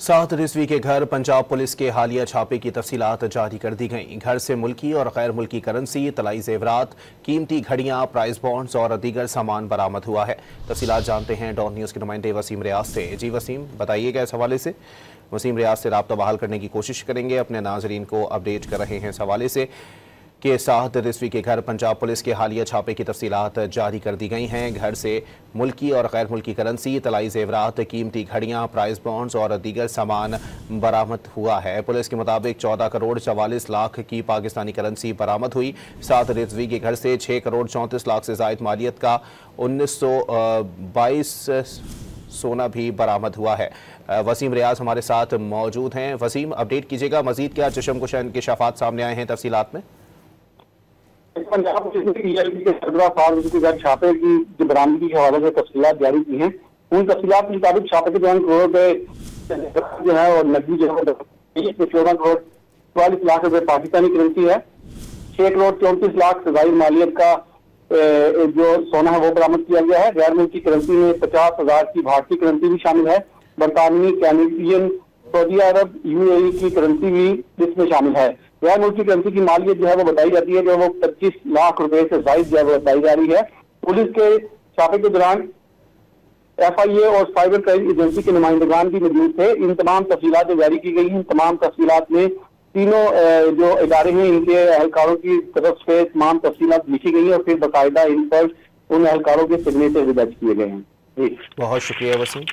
सात रिजवी के घर पंजाब पुलिस के हालिया छापे की तफसीलात जारी कर दी गईं। घर से मुल्की और गैर मुल्की करेंसी, तलाई जेवरात, कीमती घड़ियां, प्राइस बॉन्ड्स और दीगर सामान बरामद हुआ है। तफसीलात जानते हैं डॉन न्यूज़ के नुमाइंदे वसीम रियाज से। जी वसीम, बताइएगा इस हवाले से। वसीम रियाज से राब्ता बहाल करने की कोशिश करेंगे, अपने नाजरीन को अपडेट कर रहे हैं इस हवाले से कि सात रिजवी के घर पंजाब पुलिस के हालिया छापे की तफसीलात जारी कर दी गई हैं। घर से मुल्की और गैर मुल्की करेंसी, तलाई जेवरात, कीमती घड़ियां, प्राइस बॉन्ड्स और दीगर सामान बरामद हुआ है। पुलिस के मुताबिक 14 करोड़ 44 लाख की पाकिस्तानी करेंसी बरामद हुई। सात रिजवी के घर से 6 करोड़ 34 लाख से जायद मालियत का 1922 सोना भी बरामद हुआ है। वसीम रियाज हमारे साथ मौजूद हैं। वसीम, अपडेट कीजिएगा, मजीद क्या चशमकुश इंकशाफात सामने आए हैं तफसीलात में? पंजाब पुलिस ने के सरबराह फारूक के घर छापे की जो बरामदगी के हवाले से तफसीलात जारी की हैं। उन तफसीलात के मुताबिक छापे के दौरान करोड़ रुपए जो है और नकदी जो है 14 करोड़ 44 लाख रुपए पाकिस्तानी करेंसी है। 6 करोड़ 34 लाख सजाई मालियत का जो सोना है वो बरामद किया गया है। गैर मुल्की करेंसी में 50,000 की भारतीय करेंसी भी शामिल है। बरतानवी, कैनेडियन, सऊदी अरब, UAE की करेंसी भी इसमें शामिल है। गैर मुल्की करेंसी की मालियत जो है वो बताई जाती है जो वो 25 लाख रुपए से जायद जो है वो बताई जा रही है। पुलिस के छापे के दौरान FIA और साइबर क्राइम एजेंसी के नुमाइंदगान भी मौजूद थे। इन तमाम तफसीलात जो जारी की गई हैं, तमाम तफसीलात में तीनों जो इदारे हैं इनके एहलकारों की तरफ से तमाम तफसीलात लिखी गई है और फिर बाकायदा इन पर उन एहलकारों के सिग्नेचर दर्ज किए गए हैं। बहुत शुक्रिया वसीम।